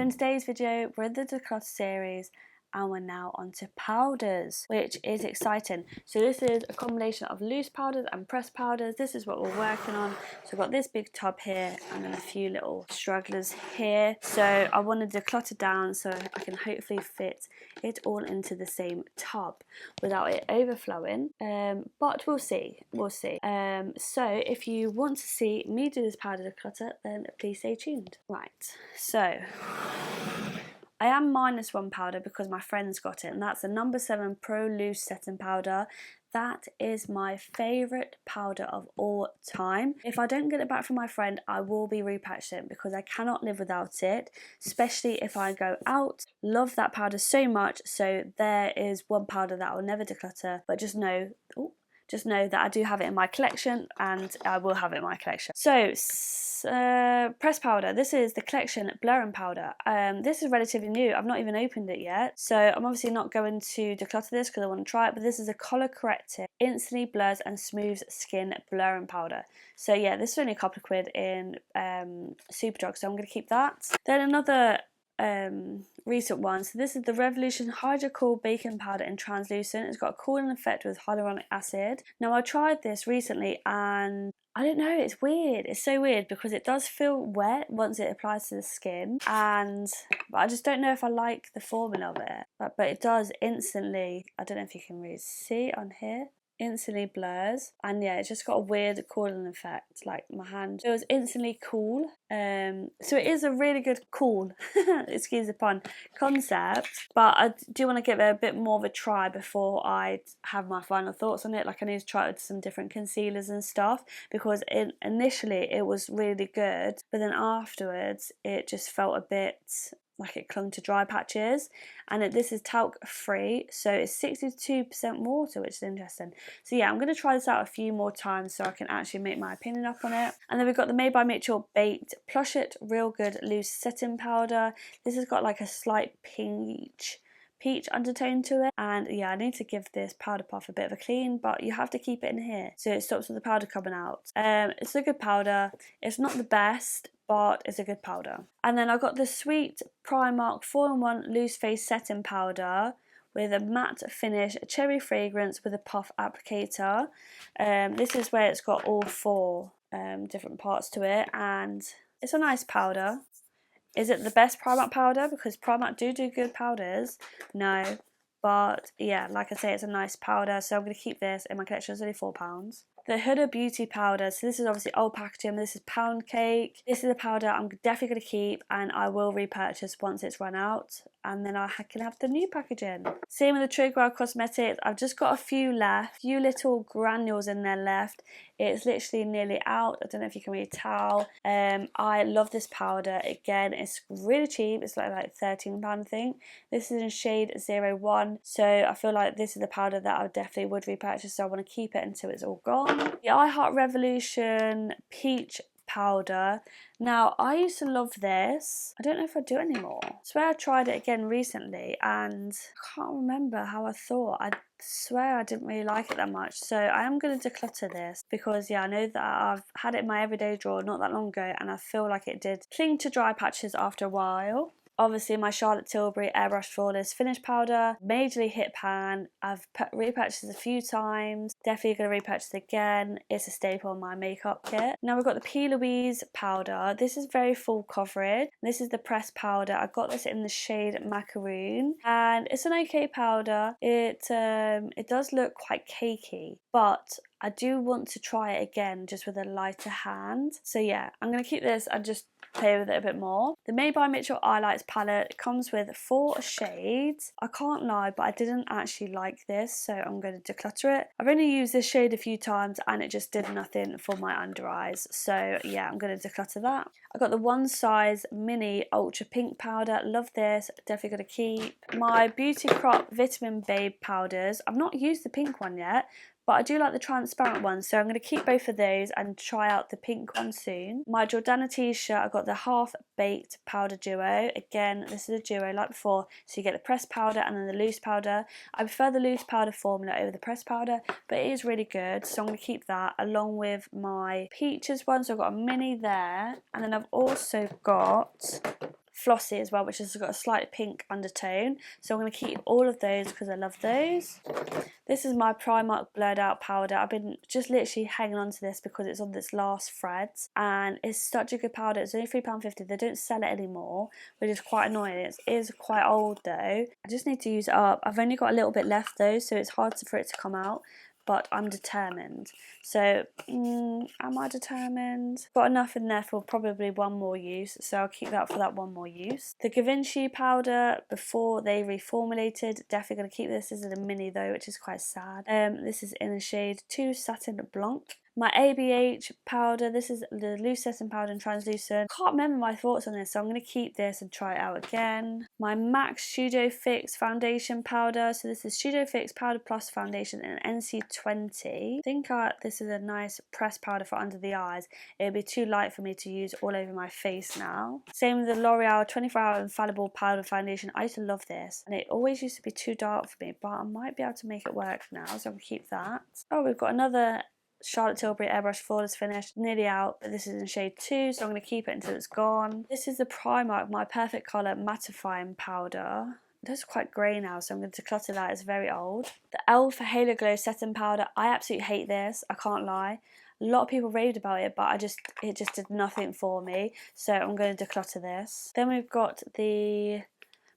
in today's video, we're in the Declutter series and we're now onto powders, which is exciting. So this is a combination of loose powders and pressed powders. This is what we're working on. So I've got this big tub here and then a few little stragglers here. So I want to declutter down so I can hopefully fit it all into the same tub without it overflowing. But we'll see. So if you want to see me do this powder declutter, then please stay tuned. Right, so I am -1 powder because my friend's got it, and that's the No. 7 Pro Loose Setting Powder. That is my favourite powder of all time. If I don't get it back from my friend, I will be repatching it because I cannot live without it, especially if I go out. Love that powder so much, so there is one powder that I'll never declutter, but just know that I do have it in my collection, and I will have it in my collection. So, pressed powder. This is the collection blurring powder. This is relatively new. I've not even opened it yet, so I'm obviously not going to declutter this because I want to try it. But this is a colour corrective, instantly blurs and smooths skin blurring powder. So yeah, this is only a couple of quid in Superdrug, so I'm going to keep that. Then another recent one. So this is the Revolution Hydrocool Baking Powder in Translucent. It's got a cooling effect with hyaluronic acid. Now I tried this recently and I don't know, it's weird. It's so weird because it does feel wet once it applies to the skin, but I just don't know if I like the formula of it. But it does instantly, I don't know if you can really see it on here, instantly blurs, and yeah, it's just got a weird cooling effect. Like my hand feels instantly cool. So it is a really good cool excuse the pun concept, but I do want to give it a bit more of a try before I have my final thoughts on it. Like I need to try it with some different concealers and stuff, because initially it was really good, but then afterwards it just felt a bit like it clung to dry patches. And this is talc free, so it's 62% water, which is interesting. So yeah, I'm going to try this out a few more times so I can actually make my opinion up on it. And then we've got the Made by Mitchell Baked Plush It Real Good Loose Setting Powder. This has got like a slight peach undertone to it, and yeah, I need to give this powder puff a bit of a clean, but you have to keep it in here so it stops with the powder coming out. It's a good powder. It's not the best, but it's a good powder. And then I got the Sweet Primark 4-in-1 Loose Face Setting Powder with a matte finish, a cherry fragrance with a puff applicator. This is where it's got all 4 different parts to it, and it's a nice powder. Is it the best Primark powder? Because Primark do good powders. No. But yeah, like I say, it's a nice powder. So I'm going to keep this in my collection. It's only £4. The Huda Beauty powder. So this is obviously old packaging. This is pound cake. This is a powder I'm definitely going to keep, and I will repurchase once it's run out, and then I can have the new packaging. Same with the Trigwell Cosmetics. I've just got a few left. Few little granules in there left. It's literally nearly out. I don't know if you can really tell. I love this powder. Again, it's really cheap. It's like £13 I think. This is in shade 01. So I feel like this is the powder that I definitely would repurchase. So I want to keep it until it's all gone. The I Heart Revolution Peach powder. Now I used to love this. I don't know if I do anymore. I swear I tried it again recently and I can't remember how I thought. I swear I didn't really like it that much, so I am going to declutter this because yeah, I know that I've had it in my everyday drawer not that long ago, and I feel like it did cling to dry patches after a while. Obviously my Charlotte Tilbury Airbrush Flawless Finish Powder, majorly hit pan. I've repurchased a few times, definitely going to repurchase it again. It's a staple in my makeup kit. Now we've got the P. Louise powder. This is very full coverage. This is the pressed powder. I got this in the shade Macaroon, and it's an okay powder. It does look quite cakey, but I do want to try it again just with a lighter hand. So yeah, I'm going to keep this and just play with it a bit more. The Made by Mitchell Eyelights palette comes with 4 shades. I can't lie, but I didn't actually like this, so I'm going to declutter it. I've only used this shade a few times and it just did nothing for my under eyes, so yeah, I'm going to declutter that. I got the One Size Mini Ultra Pink powder. Love this, definitely going to keep. My Beauty Crop Vitamin Babe powders. I've not used the pink one yet, but I do like the transparent one, so I'm going to keep both of those and try out the pink one soon. My Jordana t-shirt, I got the Half Baked Powder Duo. Again, this is a duo like before, so you get the pressed powder and then the loose powder. I prefer the loose powder formula over the pressed powder, but it is really good, so I'm going to keep that along with my Peaches one. So I've got a mini there, and then I've also got flossy as well, which has got a slight pink undertone. So I'm going to keep all of those because I love those. This is my Primark blurred out powder. I've been just literally hanging on to this because it's on this last thread, and it's such a good powder. It's only £3.50. They don't sell it anymore, which is quite annoying. It is quite old though. I just need to use it up. I've only got a little bit left though, so it's hard for it to come out. But I'm determined. So, am I determined? Got enough in there for probably one more use, so I'll keep that for that one more use. The Givenchy powder, before they reformulated, definitely going to keep this. This is a mini though, which is quite sad. This is in the shade 2 Satin Blanc. My ABH powder, this is the loose setting powder and translucent. Can't remember my thoughts on this, so I'm going to keep this and try it out again. My MAC Studio Fix foundation powder, so this is Studio Fix Powder Plus Foundation in NC20. I think this is a nice pressed powder for under the eyes. It would be too light for me to use all over my face now. Same with the L'Oreal 24-Hour Infallible Powder Foundation. I used to love this, and it always used to be too dark for me, but I might be able to make it work now, so I'm going to keep that. Oh, we've got another Charlotte Tilbury Airbrush Flawless Finish, nearly out, but this is in shade 2, so I'm going to keep it until it's gone. This is the Primark My Perfect Colour Mattifying Powder. It does quite grey now, so I'm going to declutter that. It's very old. The e.l.f. Halo Glow Setting Powder. I absolutely hate this, I can't lie. A lot of people raved about it, but it just did nothing for me, so I'm going to declutter this. Then we've got the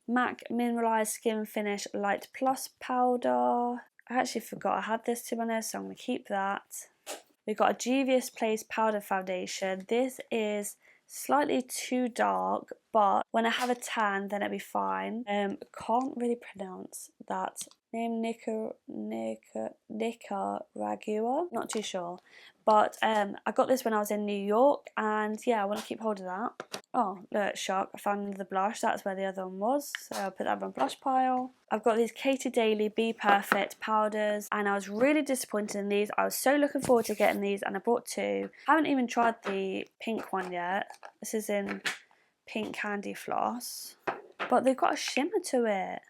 MAC Mineralized Skin Finish Light Plus Powder. I actually forgot I had this, to be honest, so I'm going to keep that. We've got a Juvia's Place Powder Foundation. This is slightly too dark, but when I have a tan, then it'll be fine. Can't really pronounce that name. Nicaragua. Not too sure. But I got this when I was in New York, and yeah, I want to keep hold of that. Oh, look, shock, I found the blush. That's where the other one was, so I'll put that on my blush pile. I've got these Katie Daily Be Perfect powders, and I was really disappointed in these. I was so looking forward to getting these, and I bought 2. I haven't even tried the pink one yet. This is in Pink Candy Floss, but they've got a shimmer to it.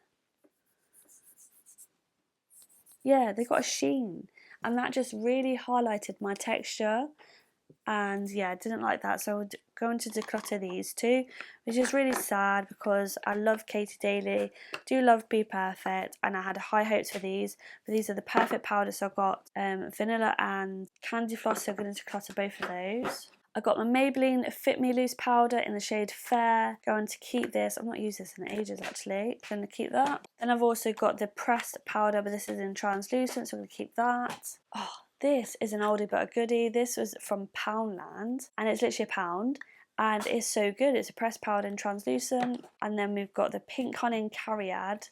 Yeah, they've got a sheen, and that just really highlighted my texture. And yeah, I didn't like that, so I'm going to declutter these 2, which is really sad because I love Katie Daily, do love Be Perfect, and I had high hopes for these, but these are the perfect powders. So I've got vanilla and candy floss, so I'm going to declutter both of those. I got my Maybelline Fit Me Loose powder in the shade Fair. Going to keep this. I've not used this in ages actually. Going to keep that. Then I've also got the pressed powder, but this is in translucent, so I'm going to keep that. Oh, this is an oldie but a goodie. This was from Poundland, and it's literally £1, and it's so good. It's a pressed powder in translucent. And then we've got the Pink Honey and Cariad.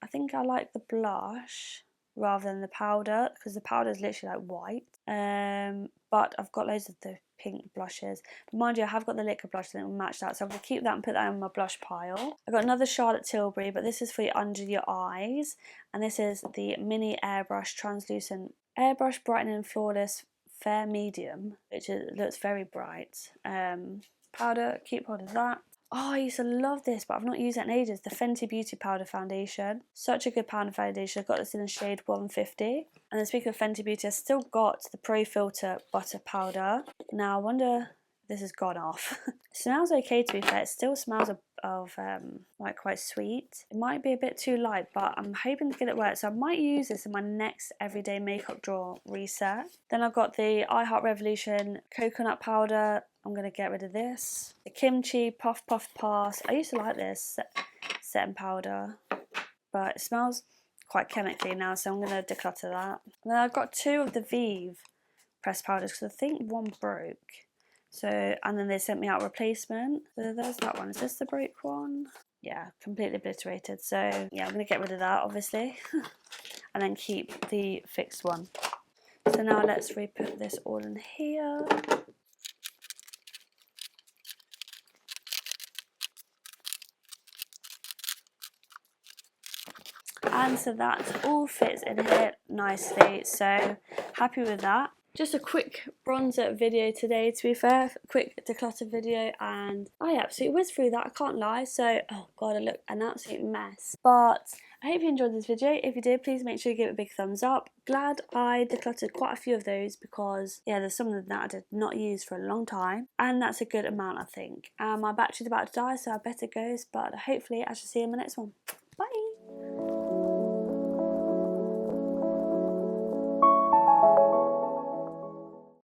I think I like the blush rather than the powder, because the powder is literally like white. But I've got loads of the pink blushes. But mind you, I have got the liquid blush that will match that, so I'm going to keep that and put that in my blush pile. I've got another Charlotte Tilbury, but this is for under your eyes, and this is the Mini Airbrush Translucent Airbrush Brightening Flawless Fair Medium, which looks very bright. Powder, keep hold of that. Oh, I used to love this, but I've not used it in ages. The Fenty Beauty Powder Foundation. Such a good powder foundation. I've got this in the shade 150. And then speaking of Fenty Beauty, I've still got the Pro Filter Butter Powder. Now, I wonder if this has gone off. It smells okay, to be fair. It still smells of like quite sweet. It might be a bit too light, but I'm hoping to get it work. So I might use this in my next everyday makeup drawer reset. Then I've got the I Heart Revolution Coconut Powder. I'm going to get rid of this. The Kimchi Puff Puff Pass. I used to like this setting powder, but it smells quite chemically now, so I'm going to declutter that. And then I've got 2 of the Vive pressed powders, because I think one broke. So, and then they sent me out a replacement. So there's that one. Is this the broke one? Yeah, completely obliterated. So yeah, I'm going to get rid of that, obviously. And then keep the fixed one. So now let's re-put this all in here. And so that all fits in here nicely, so happy with that. Just a quick bronzer video today, to be fair, quick declutter video, and I absolutely whizzed through that, I can't lie. So, oh god, I look an absolute mess. But I hope you enjoyed this video. If you did, please make sure you give it a big thumbs up. Glad I decluttered quite a few of those because, yeah, there's some of them that I did not use for a long time, and that's a good amount, I think. My battery's about to die, so I better go, but hopefully I shall see you in my next one.